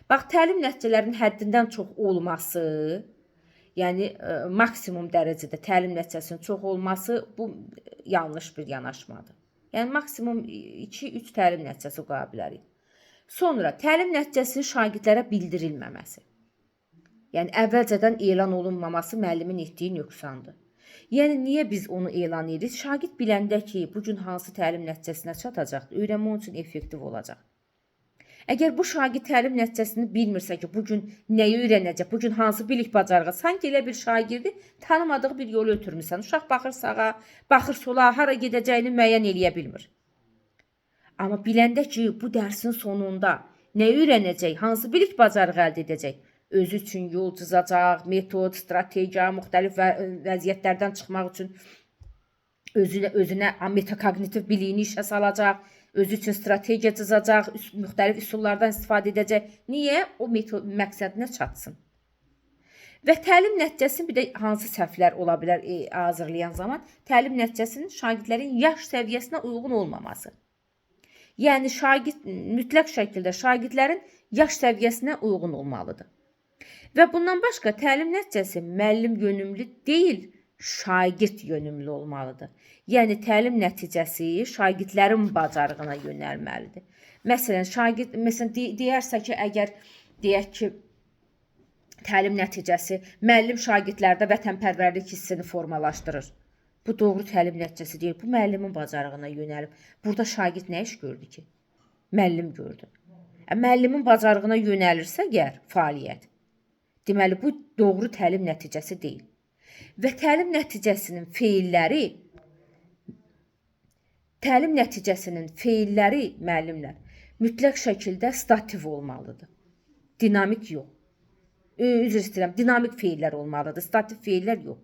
Bax, təlim nəticələrinin həddindən çox olması, yəni maksimum dərəcədə təlim nəticəsinin çox olması bu yanlış bir yanaşmadır. Yəni maksimum 2-3 təlim nəticəsi qoya bilərik. Sonra təlim nəticəsinin şagirdlərə bildirilməməsi. Yəni əvvəlcədən elan olunmaması müəllimin etdiyi nöqsandır. Yəni niyə biz onu elan edirik? Şagird biləndə ki, bu gün hansı təlim nəticəsinə çatacaq, öyrənmə onun üçün effektiv olacaq. Əgər bu şagird təlim nəticəsini bilmirsə ki, bu gün nəyi öyrənəcək, bu gün hansı bilik bacarığı, sanki elə bir şagirdi tanımadığı bir yolu ötürmüsən. Uşaq baxır sağa, baxır sola, hara gedəcəyini müəyyən eləyə bilmir. Amma biləndə ki, bu dərsin sonunda nə öyrənəcək, hansı bilik bacarığı əldə edəcək, özü üçün yol çizacaq, metod, strategiya, müxtəlif vəziyyətlərdən çıxmaq üçün özünə metakognitiv biliyini işə salacaq, özü üçün strategiya çizacaq, müxtəlif üsullardan istifadə edəcək. Niyə? O məqsədinə çatsın. Və təlim nəticəsinin bir də hansı səhvlər ola bilər hazırlayan zaman? Təlim nəticəsinin şagirdlərin yaş səviyyəsinə uyğun olmaması. Yəni mütləq şəkildə şagirdlərin yaş səviyyəsinə uyğun olmalıdır. Və bundan başqa təlim nəticəsi müəllim yönümlü deyil, şagird yönümlü olmalıdır. Yəni təlim nəticəsi şagirdlərin bacarığına yönəlməlidir. Məsələn, deyərsə ki, əgər deyək ki, təlim nəticəsi müəllim şagirdlərdə vətənpərvərlik hissini formalaşdırır. Bu doğru təlim nəticəsi deyil. Bu müəllimin bacarığına yönəlib. Burada şagird nə iş gördü ki? Müəllim gördü. Müəllimin bacarığına yönəlirsə əgər fəaliyyət, deməli bu doğru təlim nəticəsi deyil. Və təlim nəticəsinin feilləri müəllimlər mütləq şəkildə stativ olmalıdır. Dinamik yox. Üzr istəyirəm, dinamik feillər olmalıdır, stativ feillər yox.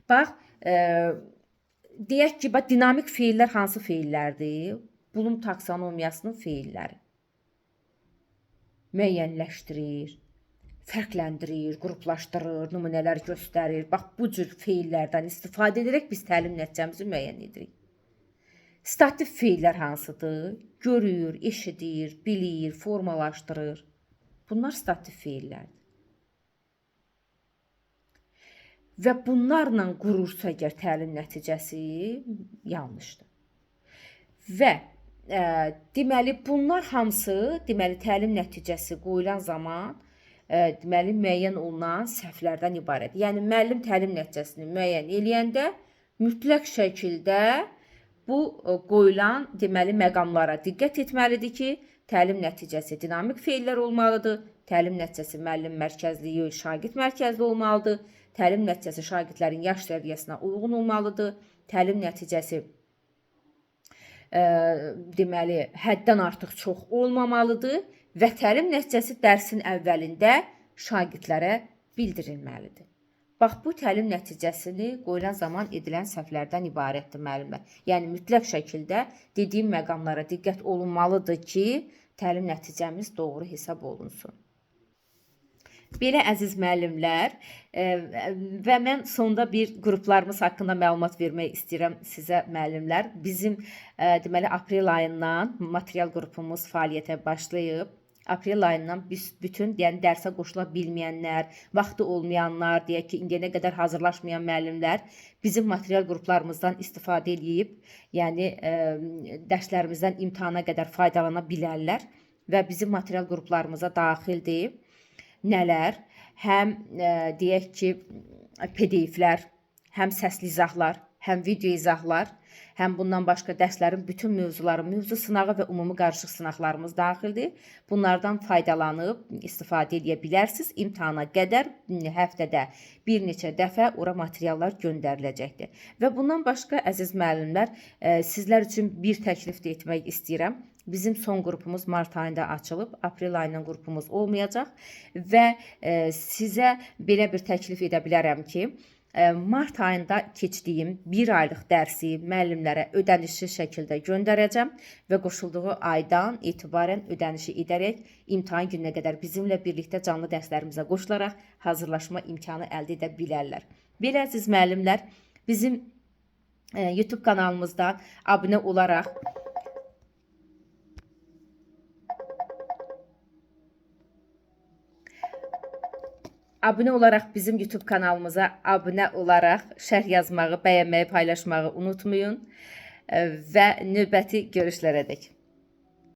Bax, deyək ki, dinamik feillər hansı feillərdir? Bloom taksonomiyasının feilləri. Müəyyənləşdirir, fərqləndirir, qruplaşdırır, nümunələr göstərir. Bax, bu cür feillərdən istifadə edərək biz təlim nəticəmizi müəyyən edirik. Stativ feillər hansıdır? Görür, eşidir, bilir, formalaşdırır. Bunlar stativ feillərdir. Və bunlarla qurursa əgər təlim nəticəsi yanlışdır. Və deməli bunlar hamısı, deməli təlim nəticəsi qoyulan zaman deməli müəyyən olunan səhvlərdən ibarət. Yəni müəllim təlim nəticəsini müəyyən eləyəndə mütləq şəkildə bu qoyulan deməli məqamlara diqqət etməlidir ki, təlim nəticəsi dinamik feillər olmalıdır. Təlim nəticəsi müəllim mərkəzli, şagird mərkəzli olmalıdır. Təlim nəticəsi şagirdlərin yaş səviyyəsinə uyğun olmalıdır. Təlim nəticəsi deməli həddən artıq çox olmamalıdır və təlim nəticəsi dərsin əvvəlində şagirdlərə bildirilməlidir. Bax, bu təlim nəticəsini qoyulan zaman edilən səhvlərdən ibarətdir müəllimlər. Yəni mütləq şəkildə dediyim məqamlara diqqət olunmalıdır ki, təlim nəticəmiz doğru hesab olunsun. Belə əziz müəllimlər, və mən sonda bir qruplarımız haqqında məlumat vermək istəyirəm sizə müəllimlər. Bizim deməli aprel ayından material qrupumuz fəaliyyətə başlayıb. Aprel ayından bütün, yəni dərsə qoşula bilməyənlər, vaxtı olmayanlar, deyək ki, indiyənə qədər hazırlaşmayan müəllimlər bizim material qruplarımızdan istifadə edib, yəni dərslərimizdən imtahana qədər faydalana bilərlər və bizim material qruplarımıza daxildir. Nələr? Həm deyək ki, PDF-lər, həm səsli izahlar, həm video izahlar, həm bundan başqa dərslərin bütün mövzuları, mövzu sınağı və ümumi qarışıq sınaqlarımız daxildir. Bunlardan faydalanıb istifadə edə bilərsiniz. İmtahana qədər həftədə bir neçə dəfə ora materiallar göndəriləcəkdir. Və bundan başqa əziz müəllimlər, sizlər üçün bir təklif də etmək istəyirəm. Bizim son qrupumuz mart ayında açılıb, aprel ayının qrupumuz olmayacaq və sizə belə bir təklif edə bilərəm ki, mart ayında keçdiyim bir aylıq dərsi müəllimlərə ödənişli şəkildə göndərəcəm və qoşulduğu aydan etibarən ödənişi edərək imtahan gününə qədər bizimlə birlikdə canlı dərslərimizə qoşularaq hazırlaşma imkanı əldə edə bilərlər. Belə əziz müəllimlər, bizim YouTube kanalımızdan abunə olaraq abunə olaraq bizim YouTube kanalımıza abunə olaraq şərh yazmağı, bəyənməyi, paylaşmağı unutmayın və növbəti görüşlərədək.